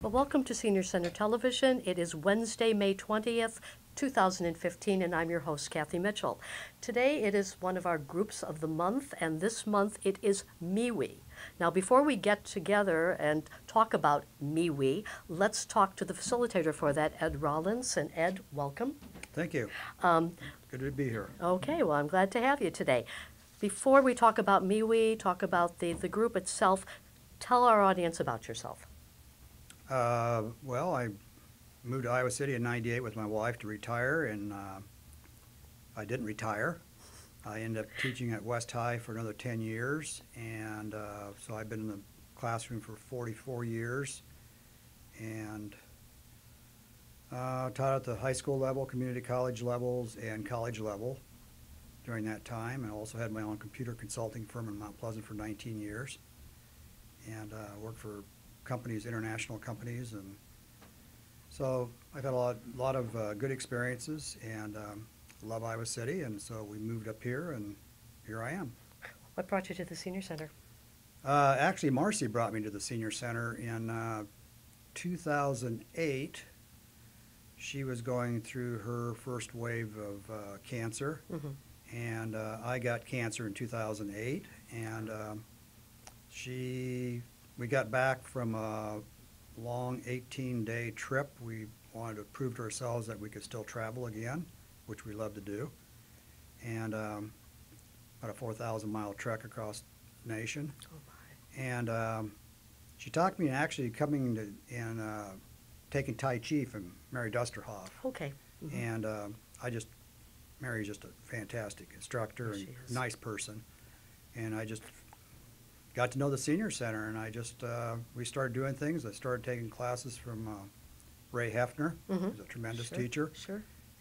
Well, welcome to Senior Center Television. It is Wednesday, May 20th, 2015, and I'm your host, Kathy Mitchell. Today it is one of our groups of the month, and this month it is MEWE. Now, before we get together and talk about MEWE, let's talk to the facilitator for that, Ed Rolenc. And Ed, welcome. Thank you. Good to be here. Okay, well, I'm glad to have you today. Before we talk about MEWE, talk about the group itself, tell our audience about yourself. Well, I moved to Iowa City in '98 with my wife to retire, and I didn't retire. I ended up teaching at West High for another 10 years, and so I've been in the classroom for 44 years, and taught at the high school level, community college levels, and college level during that time. I also had my own computer consulting firm in Mount Pleasant for 19 years, and worked for companies, international companies, and so I've had a lot of good experiences, and love Iowa City, and so we moved up here, and here I am. What brought you to the Senior Center? Actually, Marcy brought me to the Senior Center in 2008. She was going through her first wave of cancer, and I got cancer in 2008, and we got back from a long 18-day trip. We wanted to prove to ourselves that we could still travel again, which we love to do, and about a 4,000-mile trek across the nation. Oh my. And she talked me actually coming to and taking Tai Chi from Mary Dusterhoff. Okay. And Mary's just a fantastic instructor and nice person, and I just got to know the Senior Center, and we started doing things. I started taking classes from Ray Hefner, who's a tremendous teacher,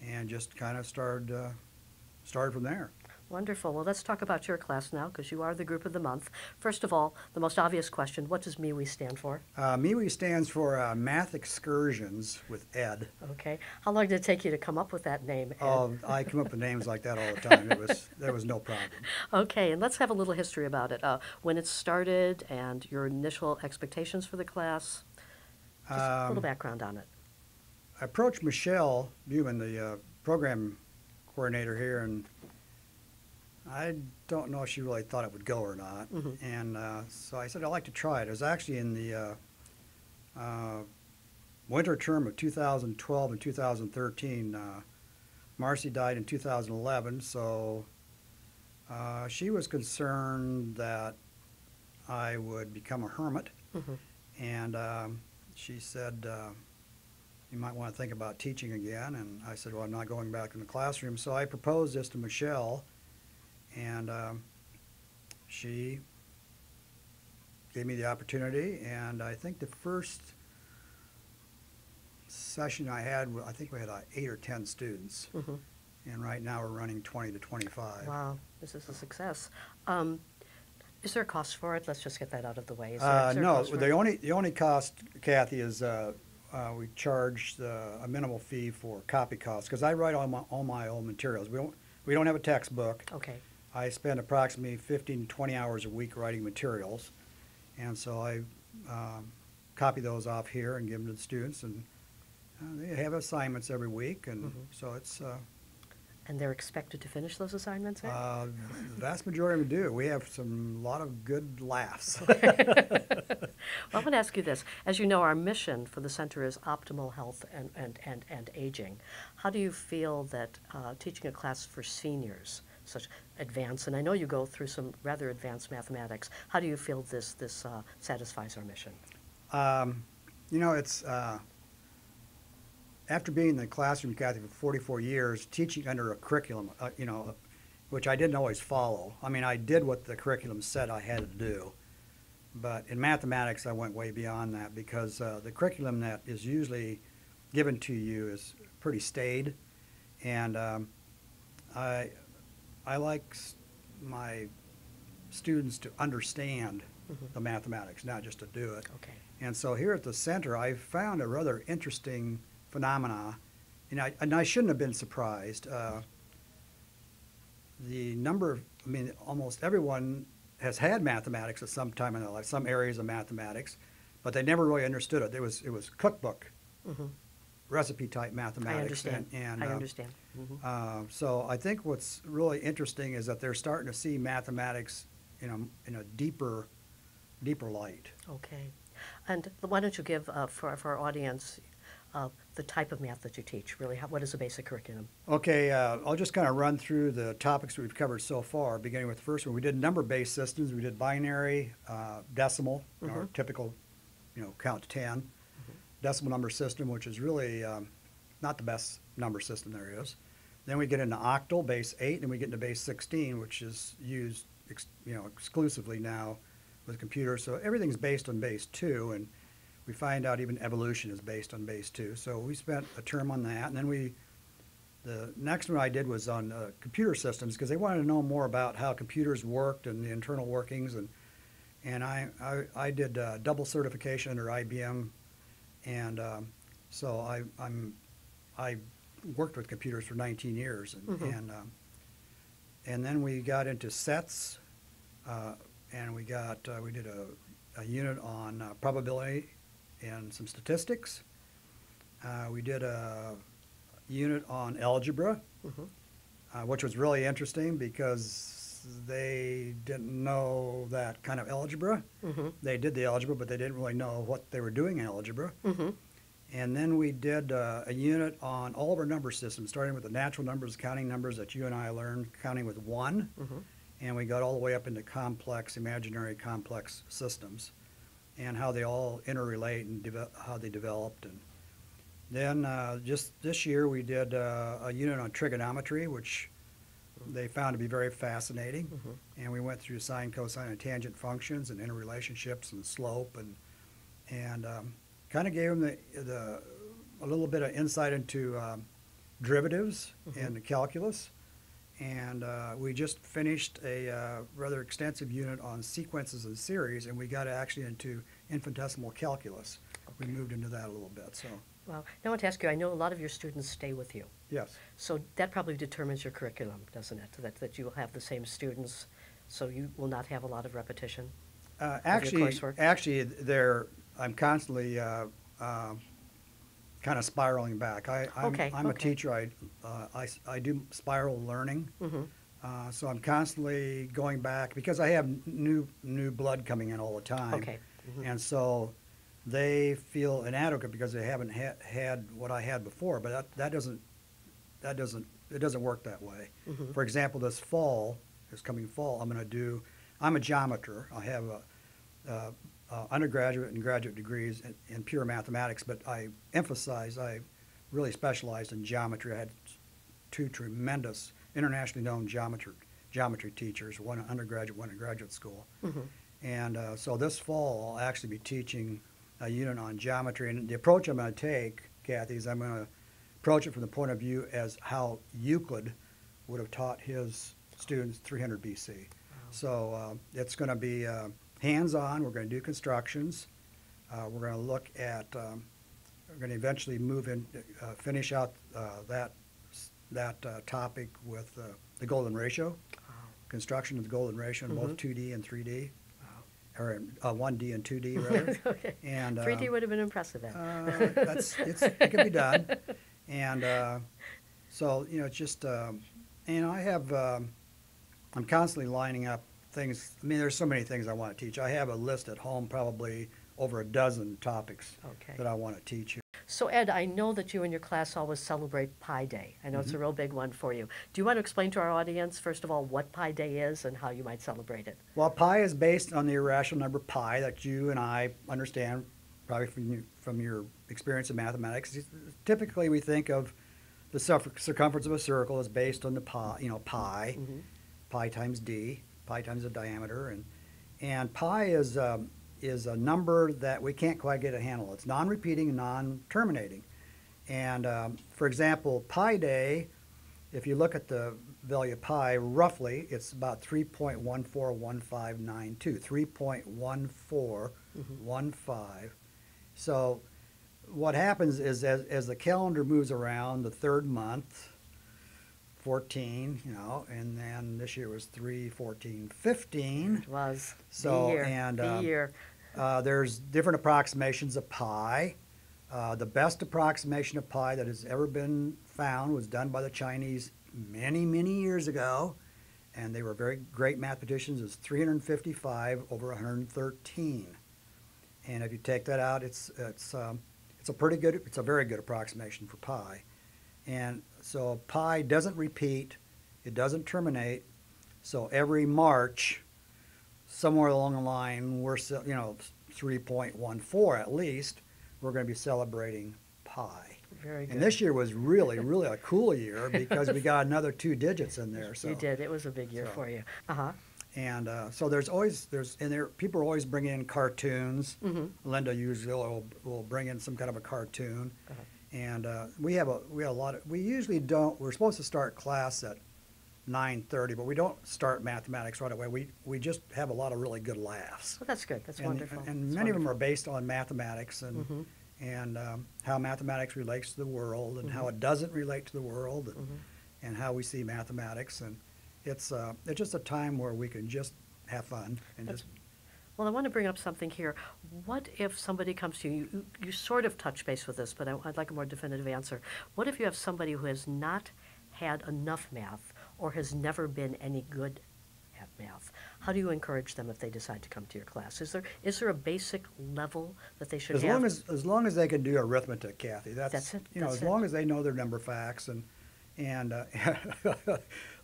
and just kind of started from there. Wonderful. Well, let's talk about your class now, because you are the group of the month. First of all, the most obvious question, what does MEWE stand for? MEWE stands for Math Excursions with Ed. Okay. How long did it take you to come up with that name, Ed? Oh, I come up with names like that all the time. There was no problem. Okay, and let's have a little history about it. When it started and your initial expectations for the class. Just a little background on it. I approached Michelle Buman, the program coordinator here, and I don't know if she really thought it would go or not. And so I said, I'd like to try it. It was actually in the winter term of 2012 and 2013. Marcy died in 2011, so she was concerned that I would become a hermit. And she said, you might want to think about teaching again. And I said, well, I'm not going back in the classroom. So I proposed this to Michelle, and she gave me the opportunity, and I think the first session I had, I think we had 8 or 10 students, and right now we're running 20 to 25. Wow, this is a success. Is there a cost for it? Let's just get that out of the way. Is there no, the only cost, Kathy, is we charge a minimal fee for copy costs, because I write all my own materials. We don't have a textbook. Okay. I spend approximately 15 to 20 hours a week writing materials, and so I copy those off here and give them to the students, and they have assignments every week, and so it's... and they're expected to finish those assignments? The vast majority of them do. We have a lot of good laughs. Well, I'm going to ask you this. As you know, our mission for the center is optimal health and aging. How do you feel that teaching a class for seniors, such advanced, and I know you go through some rather advanced mathematics, how do you feel this satisfies our mission? You know, it's after being in the classroom, Kathy, for 44 years, teaching under a curriculum, which I didn't always follow. I mean, I did what the curriculum said I had to do, but in mathematics, I went way beyond that, because the curriculum that is usually given to you is pretty staid, and I like my students to understand the mathematics, not just to do it. Okay. And so here at the center, I found a rather interesting phenomena, and I shouldn't have been surprised. The number of, almost everyone has had mathematics at some time in their life, some areas of mathematics, but they never really understood it. It was cookbook, Mm-hmm. recipe type mathematics. I understand. And I understand. Mm-hmm. So I think what's really interesting is that they're starting to see mathematics in a deeper light. Okay. And why don't you give, for our audience, the type of math that you teach, really? What is the basic curriculum? Okay, I'll just kind of run through the topics we've covered so far, beginning with the first one. We did number-based systems. We did binary, decimal, our typical, count to 10. Decimal number system, which is really not the best number system there is. Then we get into octal, base 8, and we get into base 16, which is used exclusively now with computers. So everything's based on base 2, and we find out even evolution is based on base 2. So we spent a term on that, and then the next one I did was on computer systems, because they wanted to know more about how computers worked and the internal workings, and I did double certification under IBM, and so I worked with computers for 19 years, and then we got into sets, and we did a unit on probability and some statistics. We did a unit on algebra, which was really interesting because they didn't know that kind of algebra. They did the algebra, but they didn't really know what they were doing in algebra. And then we did a unit on all of our number systems, starting with the natural numbers, counting numbers that you and I learned, counting with 1. And we got all the way up into complex, imaginary complex systems and how they all interrelate and how they developed. And then just this year we did a unit on trigonometry, which they found to be very fascinating. And we went through sine, cosine, and tangent functions and interrelationships and slope, and kind of gave them a little bit of insight into derivatives and the calculus. And we just finished a rather extensive unit on sequences and series, and we got actually into infinitesimal calculus. We moved into that a little bit. So. Well, now I want to ask you, I know a lot of your students stay with you. Yes. So that probably determines your curriculum, doesn't it? That you will have the same students, so you will not have a lot of repetition of your coursework? Actually, I'm constantly kind of spiraling back. I'm a teacher. I do spiral learning, so I'm constantly going back because I have new blood coming in all the time. Okay. And so they feel inadequate because they haven't had what I had before. But it doesn't work that way. For example, this coming fall, I'm a geometer. I have a undergraduate and graduate degrees in pure mathematics, but I really specialized in geometry. I had 2 tremendous internationally known geometry teachers, one an undergraduate, one in graduate school. And so this fall I'll actually be teaching a unit on geometry, and the approach I'm going to take, Kathy, is I'm going to approach it from the point of view as how Euclid would have taught his students 300 BC. Wow. So it's going to be hands-on. We're going to do constructions. We're going to look at, we're going to eventually finish out that topic with the golden ratio, construction of the golden ratio in both 2D and 3D, or 1D and 2D rather. Okay. And 3D would have been impressive then. It can be done, and so it's just I'm constantly lining up things. I mean, there's so many things I want to teach. I have a list at home, probably over a dozen topics that I want to teach you. So Ed, I know that you and your class always celebrate Pi Day. I know it's a real big one for you. Do you want to explain to our audience, first of all, what Pi Day is and how you might celebrate it? Well, pi is based on the irrational number pi that you and I understand probably from your experience in mathematics. Typically, we think of the circumference of a circle as based on the pi, pi times d, pi times the diameter, and pi is a number that we can't quite get a handle. It's non-repeating and non-terminating. And for example, Pi Day, if you look at the value of pi, roughly, it's about 3.141592, 3.1415. So what happens is as the calendar moves around, the third month, 14, and then this year was 3, 14, 15. It was. So, the year. There's different approximations of pi. The best approximation of pi that has ever been found was done by the Chinese many, many years ago, and they were very great mathematicians. It's 355 over 113. And if you take that out, it's a very good approximation for pi. And so pi doesn't repeat, it doesn't terminate. So every March, somewhere along the line, we're 3.14 at least, we're going to be celebrating pi. Very good. And this year was really, really a cool year because we got another 2 digits in there. So you did. It was a big year for you. Uh-huh. And so people are always bringing in cartoons. Mm-hmm. Linda usually will bring in some kind of a cartoon. Uh-huh. And we have a lot of, we usually don't, we're supposed to start class at 9:30, but we don't start mathematics right away. We just have a lot of really good laughs. Well, that's good. That's wonderful. And many of them are based on mathematics and how mathematics relates to the world and how it doesn't relate to the world and how we see mathematics. And it's just a time where we can just have fun and Well, I want to bring up something here. What if somebody comes to you, you sort of touch base with this, but I'd like a more definitive answer. What if you have somebody who has not had enough math or has never been any good at math? How do you encourage them if they decide to come to your class? Is there a basic level that they should have? As long as they can do arithmetic, Kathy. That's it. As long as they know their number facts and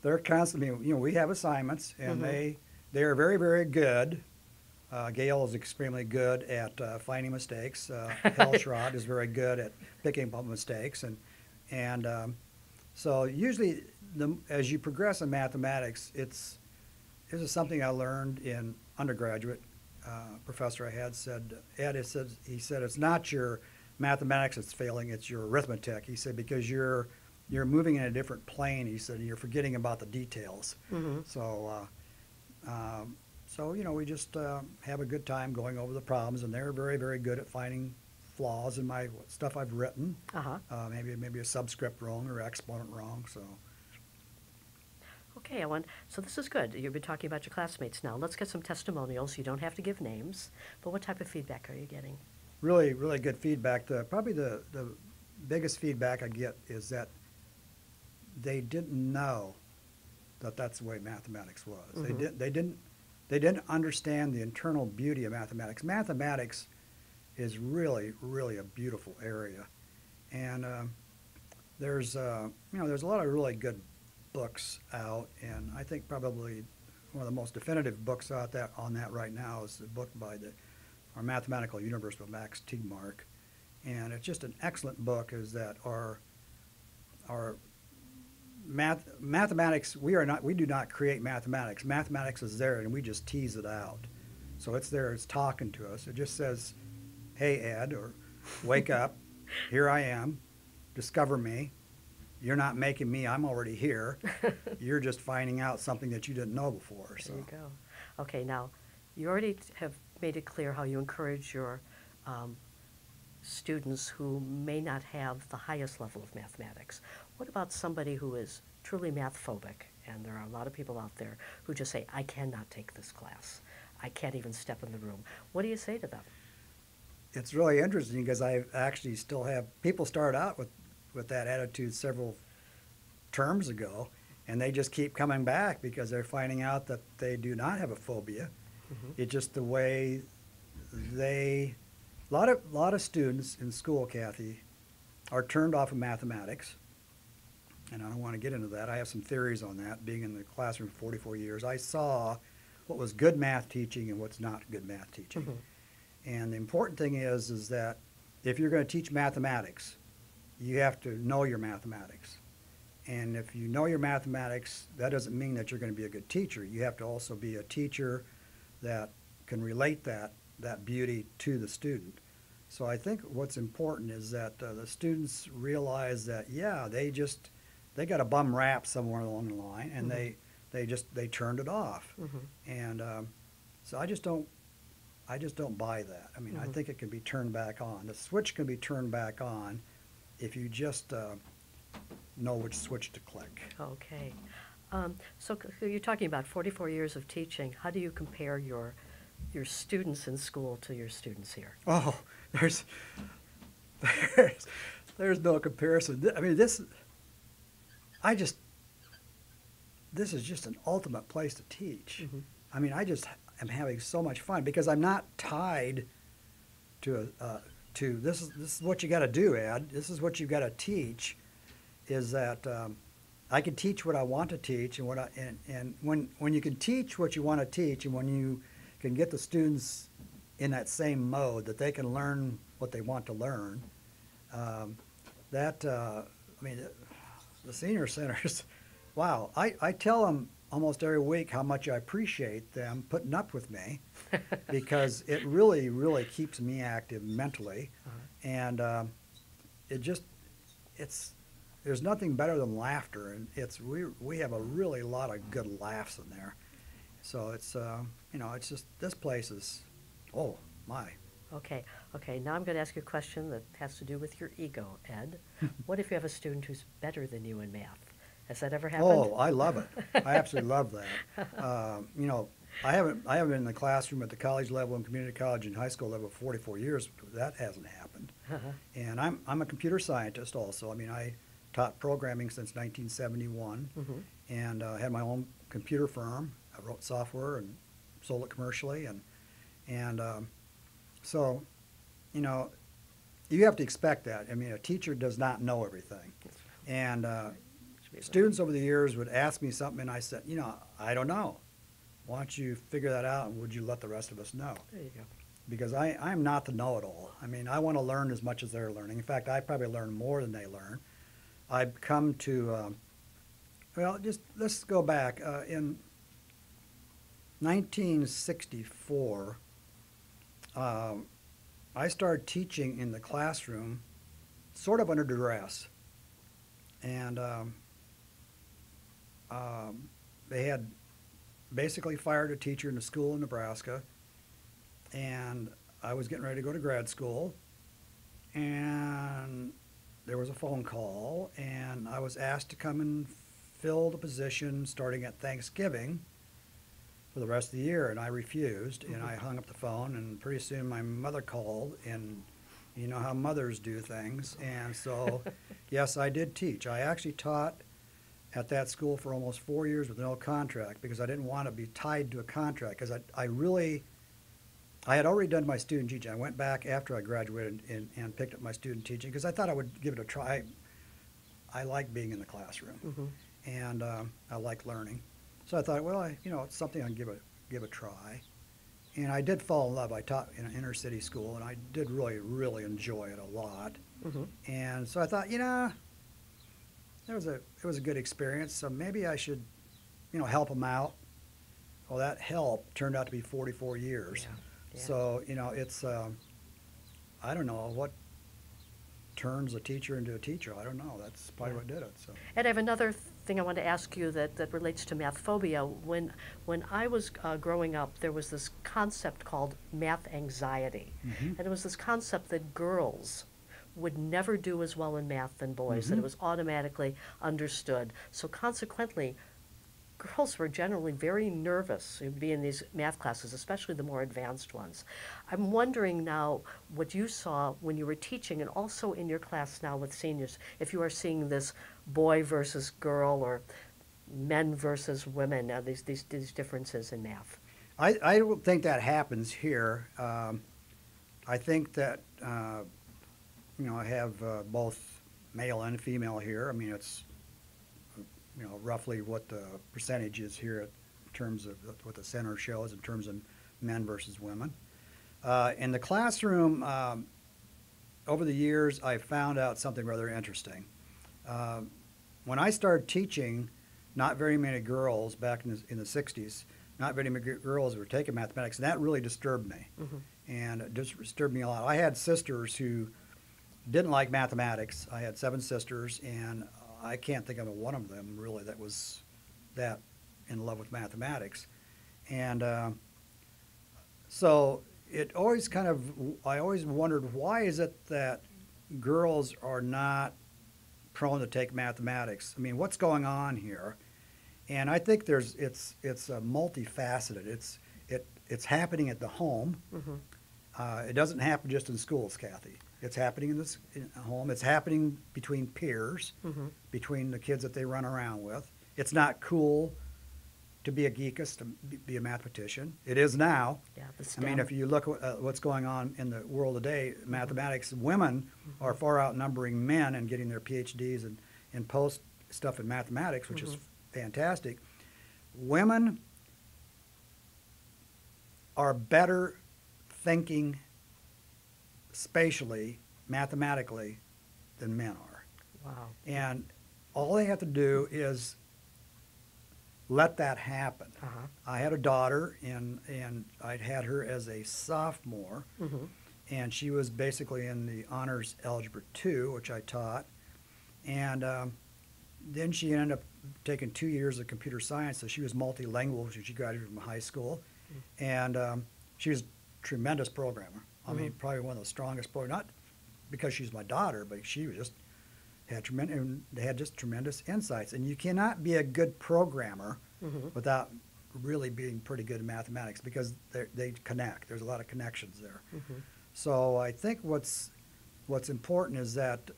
they're constantly, we have assignments and they are very, very good. Gail is extremely good at finding mistakes. Hellschrod is very good at picking up mistakes, and so usually as you progress in mathematics, this is something I learned in undergraduate. Professor I had said, Ed, he said it's not your mathematics that's failing, it's your arithmetic. He said because you're moving in a different plane. He said you're forgetting about the details. So, we just have a good time going over the problems, and they're very, very good at finding flaws in my stuff I've written. Maybe a subscript wrong or exponent wrong. So. Okay, so this is good. You've been talking about your classmates now. Let's get some testimonials. You don't have to give names, but what type of feedback are you getting? Really, really good feedback. Probably the biggest feedback I get is that they didn't know that that's the way mathematics was. They didn't understand the internal beauty of mathematics. Mathematics is really, really a beautiful area, and there's a lot of really good books out, and I think probably one of the most definitive books out there on that right now is the book by Our Mathematical Universe by Max Tegmark, and it's just an excellent book. Is that our mathematics, we do not create mathematics. Mathematics is there and we just tease it out. So it's there, it's talking to us. It just says, hey Ed, or wake up, here I am, discover me. You're not making me, I'm already here. You're just finding out something that you didn't know before. So. There you go. Okay, now you already have made it clear how you encourage your students who may not have the highest level of mathematics. What about somebody who is truly math-phobic? And there are a lot of people out there who just say, I cannot take this class. I can't even step in the room. What do you say to them? It's really interesting because I actually still have, people start out with that attitude several terms ago, and they just keep coming back because they're finding out that they do not have a phobia. It's just the way a lot of students in school, Kathy, are turned off of mathematics, and I don't want to get into that. I have some theories on that. Being in the classroom for 44 years, I saw what was good math teaching and what's not good math teaching. And the important thing is that if you're going to teach mathematics, you have to know your mathematics. And if you know your mathematics, that doesn't mean that you're going to be a good teacher. You have to also be a teacher that can relate that beauty to the student. So I think what's important is that the students realize that, yeah, they got a bum rap somewhere along the line, and they turned it off. And so I just don't buy that. I mean, I think it can be turned back on. The switch can be turned back on if you just know which switch to click. Okay. So you're talking about 44 years of teaching. How do you compare your your students in school to your students here? Oh, there's there's, there's no comparison. I mean, I just, this is just an ultimate place to teach. Mhm. I mean, I just am having so much fun because I'm not tied to this is what you got to do, Ed. This is what you got to teach. Is that I can teach what I want to teach, and when you can teach what you want to teach, and when you can get the students in that same mode that they can learn what they want to learn, I mean, the senior centers. Wow, I tell them almost every week how much I appreciate them putting up with me because it really, really keeps me active mentally. And there's nothing better than laughter, and we have a really lot of good laughs in there. So it's it's just, this place is, oh my. Okay, now I'm going to ask you a question that has to do with your ego, Ed. What if you have a student who's better than you in math? Has that ever happened? Oh, I love it. I absolutely love that. I haven't been in the classroom at the college level and community college and high school level for 44 years. That hasn't happened. And I'm a computer scientist also. I mean, I taught programming since 1971, and had my own computer firm. I wrote software and sold it commercially, and so, you have to expect that. I mean, a teacher does not know everything, and students over the years would ask me something, and I said, I don't know. Why don't you figure that out, and would you let the rest of us know? There you go. Because I'm not the know-it-all. I mean, I want to learn as much as they're learning. In fact, I probably learn more than they learn. I've come to, let's go back. In 1964, I started teaching in the classroom sort of under duress. And they had basically fired a teacher in a school in Nebraska, and I was getting ready to go to grad school, and there was a phone call, and I was asked to come and fill the position starting at Thanksgiving for the rest of the year, and I refused, and I hung up the phone, and pretty soon my mother called, and you know how mothers do things, and so yes, I did teach. I actually taught at that school for almost 4 years with no contract because I didn't want to be tied to a contract, because I had already done my student teaching. I went back after I graduated and picked up my student teaching because I thought I would give it a try. I like being in the classroom, and I like learning. So I thought, well, it's something I can give a try. And I did fall in love. I taught in an inner city school, and I did really, really enjoy it a lot. And so I thought, it was a good experience. So maybe I should, help them out. Well, that help turned out to be 44 years. Yeah. So it's I don't know what turns a teacher into a teacher. I don't know. That's probably what did it. So. And I have another thing I want to ask you that relates to mathphobia. When I was growing up, there was this concept called math anxiety. And it was this concept that girls would never do as well in math than boys, that it was automatically understood. So consequently, girls were generally very nervous to be in these math classes, especially the more advanced ones. I'm wondering now what you saw when you were teaching, and also in your class now with seniors, if you are seeing this boy versus girl or men versus women, these differences in math. I don't think that happens here. I think that I have both male and female here. I mean, it's roughly what the percentage is here in terms of what the center shows in terms of men versus women. In the classroom, over the years, I found out something rather interesting. When I started teaching, not very many girls back in the 60s, not very many girls were taking mathematics, and that really disturbed me. And it just disturbed me a lot. I had sisters who didn't like mathematics. I had 7 sisters, and I can't think of one of them really that was that in love with mathematics. And so it always I always wondered, why is it that girls are not prone to take mathematics? I mean, what's going on here? And I think it's multifaceted. it's happening at the home. It doesn't happen just in schools, Kathy. It's happening in home. It's happening between peers, between the kids that they run around with. It's not cool to be a geekist, to be a mathematician. It is now. Yeah, the I STEM. mean, if you look at what's going on in the world today, mathematics, women are far outnumbering men and getting their PhDs and post stuff in mathematics, which is fantastic. Women are better thinking spatially, mathematically, than men are. Wow. And all they have to do is let that happen. I had a daughter, and I'd had her as a sophomore, and she was basically in the honors algebra 2, which I taught, and then she ended up taking 2 years of computer science, so she was multilingual when she graduated from high school, and she was a tremendous programmer. I mean, probably one of the strongest programmers, not because she's my daughter, but she was just had tremendous insights. And you cannot be a good programmer without really being pretty good at mathematics, because they connect. There's a lot of connections there. So I think what's important is that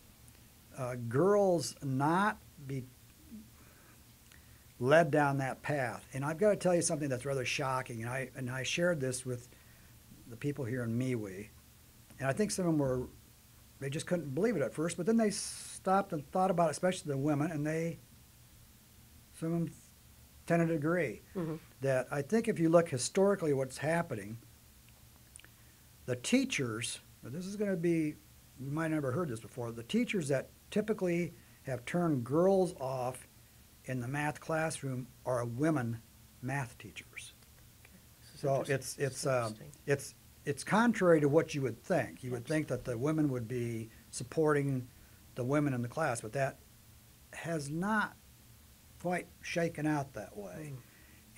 girls not be led down that path. And I've got to tell you something that's rather shocking. And I shared this with the people here in MEWE, and I think some of them they just couldn't believe it at first, but then they stopped and thought about it, especially the women, and some of them tended to agree that I think if you look historically what's happening, the teachers, this is going to be, you might have never heard this before, the teachers that typically have turned girls off in the math classroom are women math teachers. So it's contrary to what you would think. You would think that the women would be supporting the women in the class, but that has not quite shaken out that way.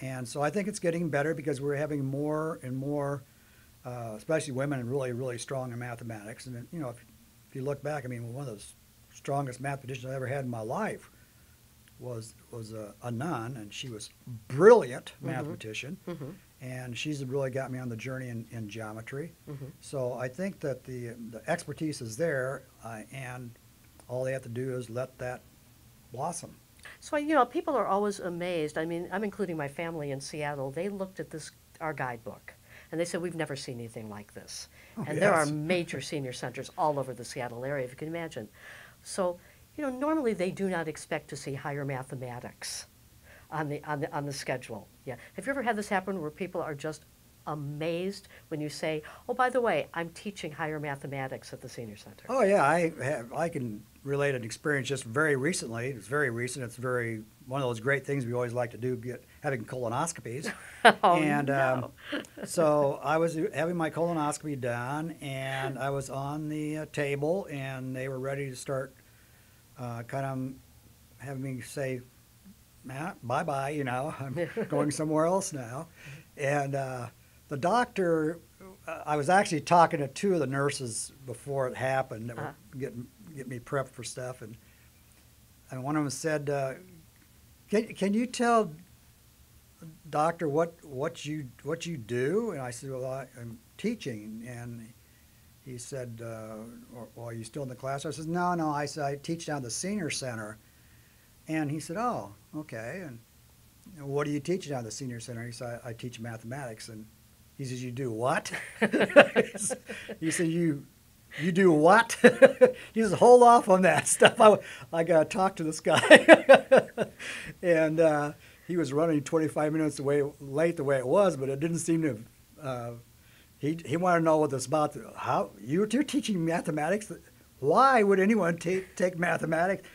And so I think it's getting better, because we're having more and more, especially women, really, really strong in mathematics. And you know, if you look back, I mean, one of the strongest mathematicians I ever had in my life was a nun, and she was brilliant mathematician. And she's really got me on the journey in geometry. So I think that the expertise is there, and all they have to do is let that blossom. So, you know, people are always amazed. I mean, I'm including my family in Seattle. They looked at our guidebook, and they said, we've never seen anything like this. And there are major senior centers all over the Seattle area, if you can imagine. So, you know, normally they do not expect to see higher mathematics on the schedule. Yeah. Have you ever had this happen where people are just amazed when you say, oh, by the way, I'm teaching higher mathematics at the senior center? Oh yeah, I can relate an experience just very recently. It's very recent. It's one of those great things we always like to do, having colonoscopies. No. So I was having my colonoscopy done, and I was on the table, and they were ready to start kind of having me say, Matt, bye-bye, you know, I'm going somewhere else now. And the doctor, I was actually talking to two of the nurses before it happened that were getting me prepped for stuff, and one of them said, can you tell doctor what you do? And I said, well, I'm teaching. And he said, well, are you still in the class? I said, no, I said, I teach down at the senior center. And he said, oh, okay. And what do you teach down at the senior center? He said, I teach mathematics. And he says, you do what? He said, you do what? He says, hold off on that stuff. I got to talk to this guy. And he was running 25 minutes late the way it was, but it didn't seem to he wanted to know what this about. How you're teaching mathematics? Why would anyone take mathematics?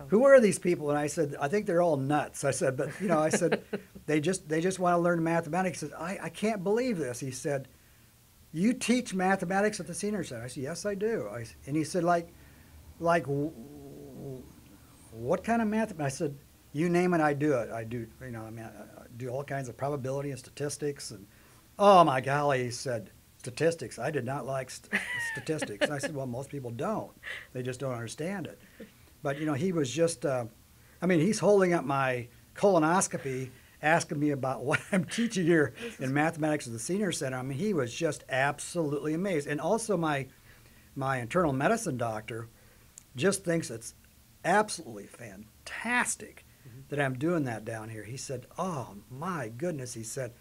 Who are these people? And I said, I think they're all nuts. I said, but you know, I said, they just want to learn mathematics. He said, I can't believe this. He said, you teach mathematics at the senior center? I said, yes, I do. And he said, like what kind of math? I said, you name it, I do it. I do, you know, I mean, I do all kinds of probability and statistics. And oh my golly, he said, statistics. I did not like statistics. And I said, well, most people don't. They just don't understand it. But, you know, he was just, I mean, he's holding up my colonoscopy asking me about what I'm teaching here in mathematics at the Senior Center. I mean, he was just absolutely amazed. And also my internal medicine doctor just thinks it's absolutely fantastic that I'm doing that down here. He said, oh, my goodness, he said,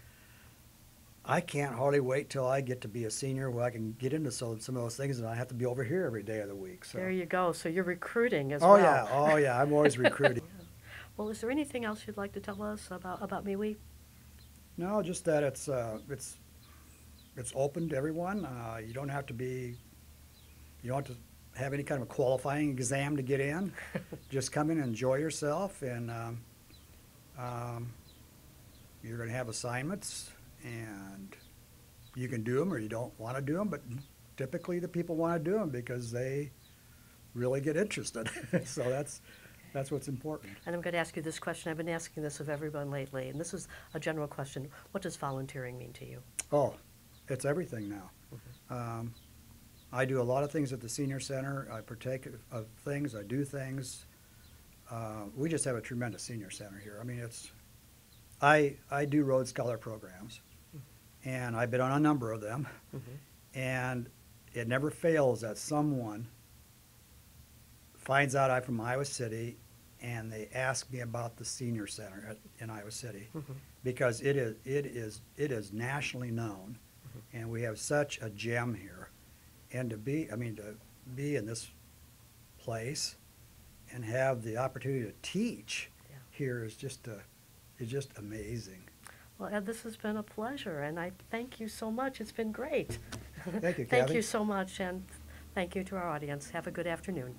I can't hardly wait till I get to be a senior where I can get into some of those things and I have to be over here every day of the week. So. There you go. So you're recruiting as Oh, well. yeah. Oh, yeah. I'm always recruiting. Yeah. Well, is there anything else you'd like to tell us about MEWE? No, just that it's open to everyone. You don't have to have any kind of a qualifying exam to get in. Just come in and enjoy yourself, and you're going to have assignments, and you can do them or you don't want to do them, but typically the people want to do them because they really get interested. So that's what's important. And I'm going to ask you this question. I've been asking this of everyone lately, and this is a general question. What does volunteering mean to you? Oh, it's everything now. I do a lot of things at the Senior Center. I partake of things. I do things. We just have a tremendous Senior Center here. I mean, I do Rhodes Scholar programs, and I've been on a number of them, and it never fails that someone finds out I'm from Iowa City, and they ask me about the Senior Center in Iowa City, because it is nationally known, and we have such a gem here. And to be in this place and have the opportunity to teach here is just amazing. Well, Ed, this has been a pleasure, and I thank you so much. It's been great. Thank you, Kathy. Thank you so much, and thank you to our audience. Have a good afternoon.